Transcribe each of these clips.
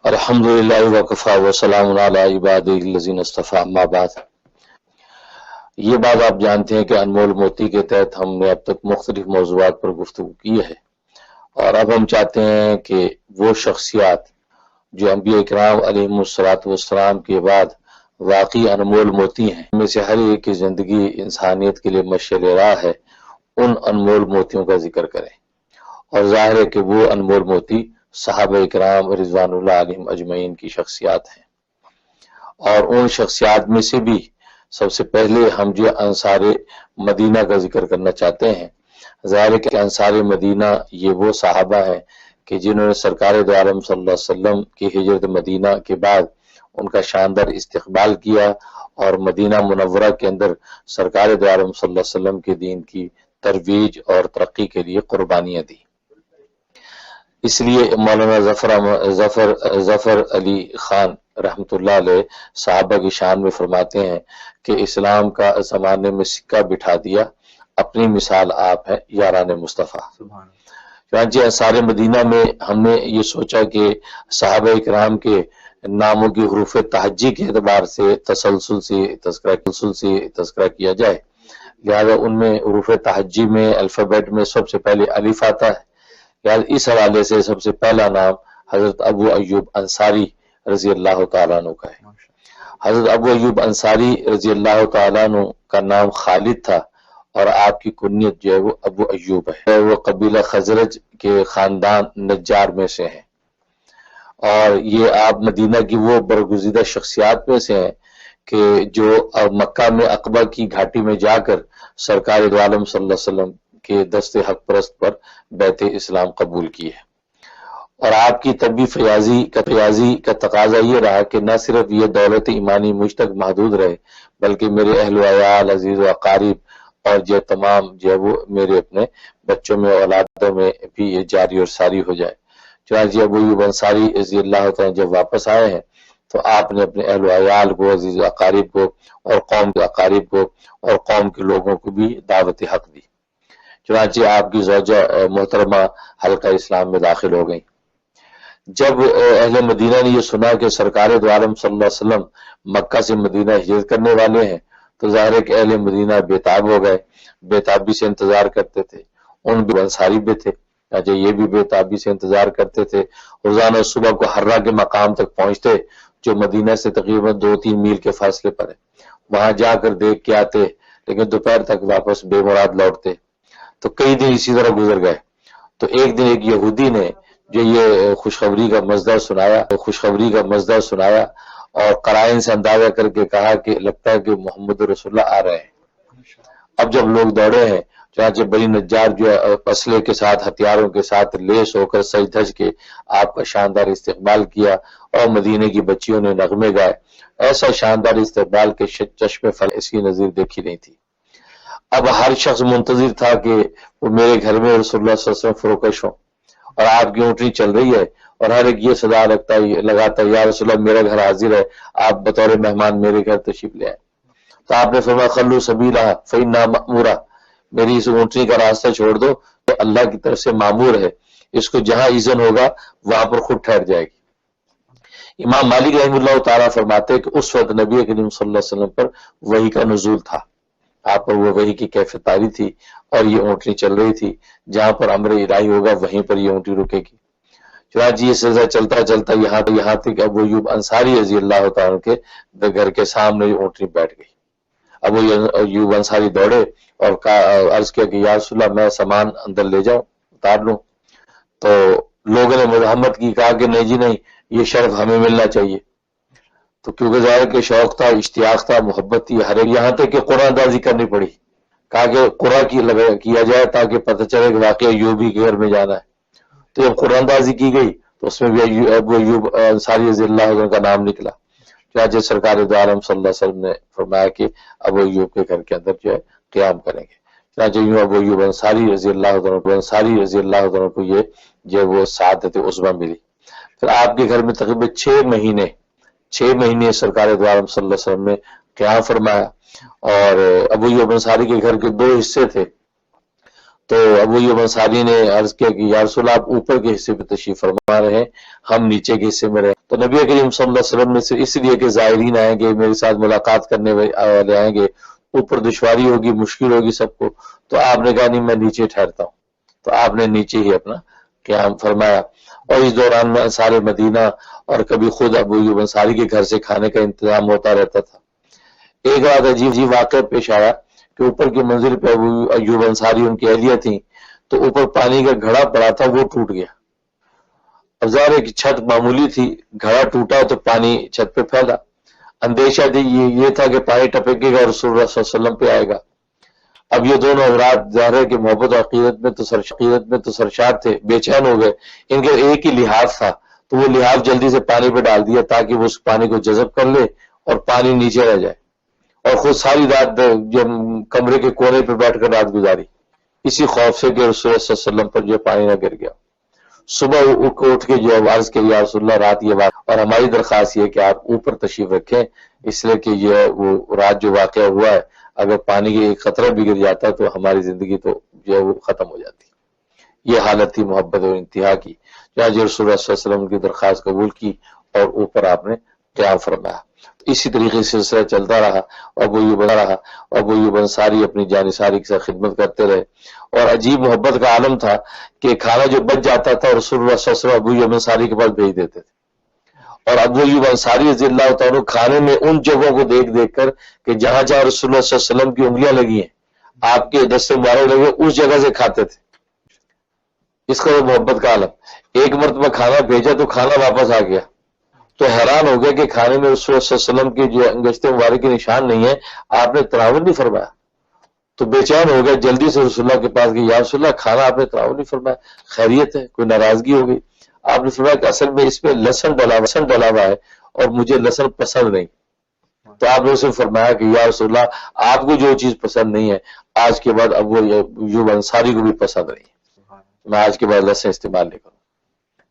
الحمدللہ وکفا وسلام علی عبادہ الذین اصطفیٰ اما بعد۔ یہ بات آپ جانتے ہیں کہ انمول موتی کے تحت ہم نے اب تک مختلف موضوعات پر گفتگو کی ہے، اور اب ہم چاہتے ہیں کہ وہ شخصیات جو انبیاء اکرام علیہم السلام کے بعد واقعی انمول موتی ہیں، ان میں سے ہر ایک کی زندگی انسانیت کے لیے مشعل راہ ہے، ان انمول موتیوں کا ذکر کریں۔ اور ظاہر ہے کہ وہ انمول موتی صحابہ اکرام رضوان اللہ علیہم اجمعین کی شخصیات ہیں، اور ان شخصیات میں سے بھی سب سے پہلے ہم جو انصار مدینہ کا ذکر کرنا چاہتے ہیں۔ ظاہر ہے کہ انصار مدینہ یہ وہ صحابہ ہیں کہ جنہوں نے سرکار دو عالم صلی اللہ علیہ وسلم کی ہجرت مدینہ کے بعد ان کا شاندار استقبال کیا، اور مدینہ منورہ کے اندر سرکار دو عالم صلی اللہ علیہ وسلم کے دین کی ترویج اور ترقی کے لیے قربانیاں دی۔ اس لیے مولانا ظفر علی خان رحمۃ اللہ علیہ صحابہ کی شان میں فرماتے ہیں کہ اسلام کا زمانے میں سکہ بٹھا دیا، اپنی مثال آپ ہے یاران مصطفیٰ۔ چنانچہ انصار مدینہ میں ہم نے یہ سوچا کہ صحابہ اکرام کے ناموں کی حروف تہجی کے اعتبار سے تسلسل سے تذکرہ کیا جائے، لہذا ان میں حروف تہجی میں الفابیٹ میں سب سے پہلے الف آتا ہے، لہذا اس حوالے سے سب سے پہلا نام حضرت ابو ایوب انصاری رضی اللہ تعالیٰ عنہ کا ہے۔ حضرت ابو ایوب انصاری رضی اللہ تعالیٰ عنہ کا نام خالد تھا، اور آپ کی کنیت جو ہے وہ ابو ایوب ہے۔ وہ قبیلہ خزرج کے خاندان نجار میں سے ہیں، اور یہ آپ مدینہ کی وہ برگزیدہ شخصیات میں سے ہیں کہ جو مکہ میں عقبہ کی گھاٹی میں جا کر سرکار دو عالم صلی اللہ علیہ وسلم کے دست حق پرست پر بیعت اسلام قبول کی ہے۔ اور آپ کی طبی فیاضی کا تقاضا یہ رہا کہ نہ صرف یہ دولت ایمانی مجھ تک محدود رہے، بلکہ میرے اہل و عیال، عزیز و اقارب اور جو تمام جو ہے وہ میرے اپنے بچوں میں اولادوں میں بھی یہ جاری اور ساری ہو جائے۔ چنانچہ ابو ایوب انصاری رضی اللہ تعالیٰ جب واپس آئے ہیں تو آپ نے اپنے اہل و عیال کو، عزیز و اقارب کو اور قوم کے اقارب کو اور قوم کے لوگوں کو بھی دعوت حق دی۔ چنانچہ آپ کی زوجہ محترمہ حلقہ اسلام میں داخل ہو گئیں۔ جب اہل مدینہ نے یہ سنا کہ سرکار دو عالم صلی اللہ علیہ وسلم مکہ سے مدینہ ہجرت کرنے والے ہیں تو ظاہر ہے کہ اہل مدینہ بےتاب ہو گئے، بےتابی سے انتظار کرتے تھے۔ ان بھی انصاری بھی تھے، یہ بھی بےتابی سے انتظار کرتے تھے۔ روزانہ صبح کو حرہ کے مقام تک پہنچتے جو مدینہ سے تقریباً 2-3 میل کے فاصلے پر ہے، وہاں جا کر دیکھ کے آتے، لیکن دوپہر تک واپس بے مراد لوٹتے۔ تو کئی دن اسی طرح گزر گئے۔ تو ایک دن ایک یہودی نے جو یہ خوشخبری کا مزدہ سنایا اور قرائن سے اندازہ کر کے کہا کہ لگتا ہے کہ محمد رسول اللہ آ رہے ہیں۔ اب جب لوگ دوڑے ہیں، چنانچہ بنی نجار جو اسلحے کے ساتھ، ہتھیاروں کے ساتھ لیس ہو کر سج دھج کے آپ کا شاندار استقبال کیا، اور مدینے کی بچیوں نے نغمے گائے۔ ایسا شاندار استقبال کے چشم فل ایسی نظیر دیکھی نہیں تھی۔ اب ہر شخص منتظر تھا کہ وہ میرے گھر میں رسول اللہ صلی اللہ علیہ وسلم فروکش ہوں، اور آپ کی اونٹنی چل رہی ہے، اور ہر ایک یہ صدا لگاتا ہے، یا رسول اللہ میرا گھر حاضر ہے، آپ بطور مہمان میرے گھر تشریف لے آئے۔ تو آپ نے فرمایا خلو سبیلہ فإنہا مأمورہ، میری اس اونٹنی کا راستہ چھوڑ دو، تو اللہ کی طرف سے معمور ہے، اس کو جہاں اذن ہوگا وہاں پر خود ٹھہر جائے گی۔ امام مالک رحمہ اللہ تعالیٰ فرماتے ہیں کہ اس وقت نبی کریم صلی اللہ علیہ وسلم پر وحی کا نزول تھا، آپ پر وہ وحی کی کیفیت طاری تھی، اور یہ اونٹنی چل رہی تھی، جہاں پر امر الہی ہوگا وہیں پر یہ اونٹنی رکے گی۔ چنانچہ یہ سلسلہ چلتا یہاں تک ابو ایوب انصاری رضی اللہ تعالیٰ کے گھر کے سامنے یہ اونٹنی بیٹھ گئی۔ ابو ایوب انصاری دوڑے اور عرض کیا کہ یا رسول اللہ میں سامان اندر لے جاؤں، اتار لوں؟ تو لوگوں نے محمد کی کہا کہ نہیں جی نہیں، یہ شرف ہمیں ملنا چاہیے۔ تو کیونکہ ظاہر کہ شوق تھا، اشتیاق تھا، محبت تھی ہر ایک، یہاں تک کہ قرآن دازی کرنی پڑی، کہا کہ قرآن کیا جائے تاکہ پتہ چلے کہ واقعی ایوبی کے گھر میں جانا ہے۔ تو جب قرآن دازی کی گئی تو اس میں بھی ابو ایوب انصاری رضی اللہ عنہ کا نام نکلا۔ چنانچہ سرکار دو عالم صلی اللہ علیہ وسلم نے فرمایا کہ ابو ایوب کے گھر کے اندر جو ہے قیام کریں گے۔ چنانچہ یوں ابو ایوب انصاری رضی اللہ عنہ کو یہ جو وہ سعادت عظمیٰ ملی۔ پھر آپ کے گھر میں تقریباً 6 مہینے سرکار دو عالم صلی اللہ علیہ وسلم نے قیام فرمایا۔ اور ابو ایوب انصاری کے گھر کے 2 حصے تھے، تو ابو ایوب انصاری نے عرض کیا کہ یا رسول اللہ آپ اوپر کے حصے پہ تشریف فرما رہے ہیں، ہم نیچے کے حصے میں رہے. تو نبی کریم صلی اللہ علیہ وسلم نے صرف اس لیے کہ زائرین آئیں گے، میرے ساتھ ملاقات کرنے والے آئیں گے، اوپر دشواری ہوگی، مشکل ہوگی سب کو، تو آپ نے کہا نہیں میں نیچے ٹھہرتا ہوں. تو آپ نے نیچے ہی اپنا قیام فرمایا. اور اس دوران میں انصار مدینہ اور کبھی خود ابو ایوب انصاری کے گھر سے کھانے کا انتظام ہوتا رہتا تھا. ایک رات عجیب واقعہ پیش آیا کہ اوپر کی منزل پہ ابو ایوب انصاری ان کی اہلیہ تھیں، تو اوپر پانی کا گھڑا پڑا تھا، وہ ٹوٹ گیا. اب ظاہر ہے کہ چھت معمولی تھی، گھڑا ٹوٹا تو پانی چھت پہ پھیلا. اندیشہ یہ تھا کہ پانی ٹپکے گا اور رسول اللہ صلی اللہ علیہ وسلم پہ آئے گا. اب یہ دونوں حضرات ظاہر ہے کہ محبت اور عقیدت میں تو سرشار تھے، بے چین ہو گئے. ان کے ایک ہی لحاف تھا، تو وہ لحاف جلدی سے پانی پہ ڈال دیا تاکہ وہ اس پانی کو جذب کر لے اور پانی نیچے رہ جائے. اور خود ساری رات جب کمرے کے کونے پہ بیٹھ کر رات گزاری، اسی خوف سے کہ رسول اللہ صلی اللہ علیہ وسلم پر جو پانی نہ گر گیا. صبح اٹھ کے جو عرض کے یا رسول اللہ رات یہ بات، اور ہماری درخواست یہ کہ آپ اوپر تشریف رکھیں، اس لیے کہ یہ وہ رات جو واقعہ ہوا ہے، اگر پانی کے ایک قطرہ بھی گر جاتا تو ہماری زندگی تو جو ہے وہ ختم ہو جاتی. یہ حالت تھی محبت اور انتہا کی. چنانچہ رسول اللہ صلی اللہ علیہ وسلم کی درخواست قبول کی اور اوپر آپ نے قیام فرمایا. اسی طریقے سے سلسلہ چلتا رہا. ابو ایوب انصاری اپنی جانثاری کے ساتھ خدمت کرتے رہے. اور عجیب محبت کا عالم تھا کہ کھانا جو بچ جاتا تھا رسول اللہ صلی اللہ علیہ وسلم ابو ایوب انصاری کے پاس بھیج دیتے تھے. اور ابو ایوب انصاری رضی اللہ تعالیٰ کھانے میں ان جگہوں کو دیکھ کر کہ جہاں جہاں رسول اللہ صلی اللہ علیہ وسلم کی انگلیاں لگی ہیں، آپ کے دستے مبارک لگے، اس جگہ سے کھاتے تھے. اس کا محبت کا عالم. ایک مرتبہ کھانا بھیجا تو کھانا واپس آ گیا، تو حیران ہو گیا کہ کھانے میں رسول اللہ صلی اللہ علیہ وسلم کی جو انگشت مبارک کے نشان نہیں ہے، آپ نے تناول نہیں فرمایا. تو بے چین ہو گیا، جلدی سے رسول اللہ کے پاس گئے، یا رسول اللہ کھانا آپ نے تناول نہیں فرمایا، خیریت ہے، کوئی ناراضگی ہو گئی؟ آپ نے فرمایا کہ اصل میں اس میں لہسن ڈلا ہوا ہے اور مجھے لہسن پسند نہیں. تو آپ نے اسے فرمایا کہ یا رسول اللہ آپ کو جو چیز پسند نہیں ہے آج کے بعد ابو ایوب انصاری کو بھی پسند نہیں ہے، میں آج کے بعد لہسن استعمال نہیں کروں.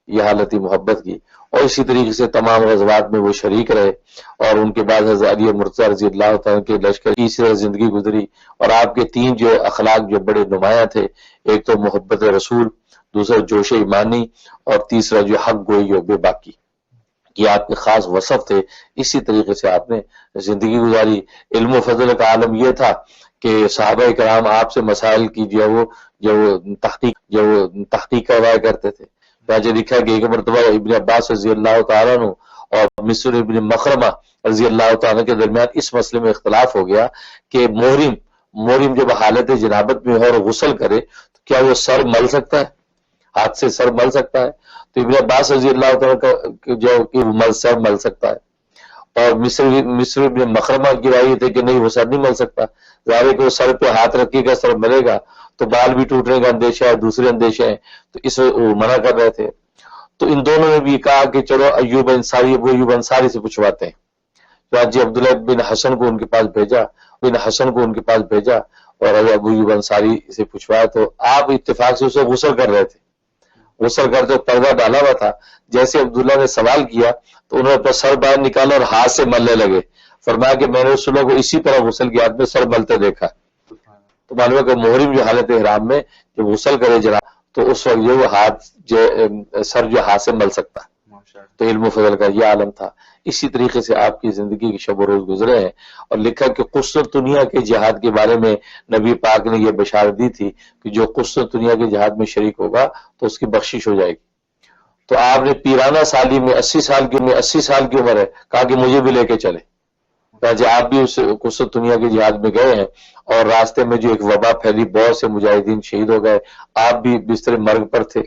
یہ حالت محبت کی. اور اسی طریقے سے تمام غزوات میں وہ شریک رہے. اور ان کے بعد حضرت علی مرتضیٰ رضی اللہ تعالیٰ کے لشکر کی طرح زندگی گزری. اور آپ کے تین جو اخلاق جو بڑے نمایاں تھے، ایک تو محبت رسول، دوسرا جوش ایمانی، اور تیسرا جو حق گوئی و بے باکی. یہ آپ کے خاص وصف تھے. اسی طریقے سے آپ نے زندگی گزاری. علم و فضل کا عالم یہ تھا کہ صحابہ کرام آپ سے مسائل کی جو تحقیق کروایا کرتے تھے. راجہ لکھا کہ ایک مرتبہ ابن عباس رضی اللہ تعالیٰ عنہ اور مصر ابن مخرمہ رضی اللہ تعالیٰ کے درمیان اس مسئلے میں اختلاف ہو گیا کہ محرم جب حالت جنابت میں ہو اور غسل کرے تو کیا وہ سر مل سکتا ہے، ہاتھ سے سر مل سکتا ہے؟ تو ابن عباس رضی اللہ تعالیٰ کا جو کہ سر مل سکتا ہے. اور مصر ابن مخرمہ کی رائے تھے کہ نہیں، وہ سر نہیں مل سکتا. ظاہر ہے کہ وہ سر پہ ہاتھ رکھے گا سر ملے گا تو بال بھی ٹوٹنے کا اندیشہ ہے، دوسرے اندیشہ ہیں، تو اس وہ منع کر رہے تھے. تو ان دونوں نے بھی کہا کہ چلو ابو ایوب انصاری سے پوچھواتے ہیں. راجی عبداللہ بن حسن کو ان کے پاس بھیجا اور ابو ایوب انصاری سے پوچھوایا. تو آپ اتفاق سے اسے غسل کر رہے تھے، غسل کرتے پردہ ڈالا ہوا تھا. جیسے عبداللہ نے سوال کیا تو انہوں نے اپنا سر باہر نکالا اور ہاتھ سے ملنے لگے. فرمایا کہ میں نے رسول اللہ کو اسی طرح غسل کے ہاتھ میں سر ملتے دیکھا. تو معلوم ہے کہ محرم جو حالت احرام میں جب غسل کرے جناب تو اس وقت وہ سر جو ہاتھ سے مل سکتا ہے. تو علم و فضل کا یہ عالم تھا. اسی طریقے سے آپ کی زندگی کے شب و روز گزرے ہیں. اور لکھا کہ قسطنطنیہ کے جہاد کے بارے میں نبی پاک نے یہ بشارت دی تھی کہ جو قسطنطنیہ کے جہاد میں شریک ہوگا تو اس کی بخشش ہو جائے گی. تو آپ نے پیرانہ سالی میں 80 سال کی عمر ہے، کہا کہ مجھے بھی لے کے چلے. آپ بھی اس قسطنطنیہ کے جہاد میں گئے ہیں اور راستے میں جو ایک وبا پھیلی، بہت سے مجاہدین شہید ہو گئے، آپ بھی بستر مرگ پر تھے.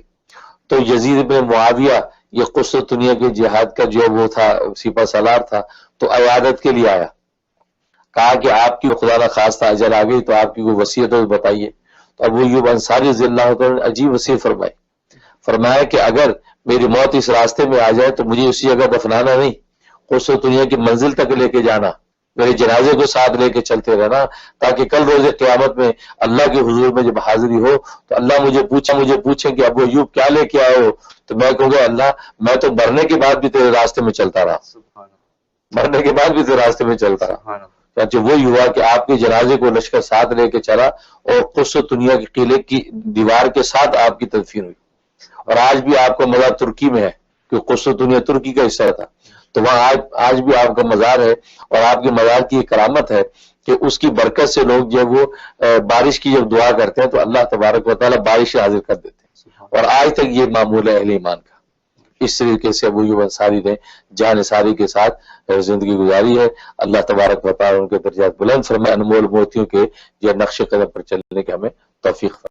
تو یزید بن معاویہ یہ قسطنطنیہ کے جہاد کا جو وہ تھا سپہ سالار تھا، تو عیادت کے لیے آیا. کہا کہ آپ کی خدا نہ خواستہ اجل آ گئی تو آپ کی کوئی وصیت ہو بتائیے. تو ابو ایوب انصاری رضی اللہ عنہ نے عجیب وصیت فرمایا کہ اگر میری موت اس راستے میں آ جائے تو مجھے اسی جگہ دفنانا نہیں، قسطنطنیہ کی منزل تک لے کے جانا، میرے جنازے کو ساتھ لے کے چلتے رہنا، تاکہ کل روز قیامت میں اللہ کے حضور میں جب حاضری ہو تو اللہ مجھے پوچھے کہ ابو ایوب کیا لے کے آئے ہو، تو میں کہوں گا اللہ میں تو مرنے کے بعد بھی تیرے راستے میں چلتا رہا، چنانچہ وہی ہوا کہ آپ کے جنازے کو لشکر ساتھ لے کے چلا اور قسطنطنیہ کے قلعے کی دیوار کے ساتھ آپ کی تدفین ہوئی. اور آج بھی آپ کا مزار ترکی میں ہے، کیونکہ قسطنطنیہ ترکی کا حصہ تھا، تو وہاں آج بھی آپ کا مزار ہے. اور آپ کے مزار کی ایک کرامت ہے کہ اس کی برکت سے لوگ جب وہ بارش کی جب دعا کرتے ہیں تو اللہ تبارک و تعالیٰ بارش حاضر کر دیتے ہیں، اور آج تک یہ معمول ہے اہل ایمان کا. اس طریقے سے ابو ایوب انصاری نے جان نثاری کے ساتھ زندگی گزاری ہے. اللہ تبارک و تعالیٰ ان کے درجات بلند فرمائے، انمول موتیوں کے یہ نقش قدم پر چلنے کے ہمیں توفیق فرمائے.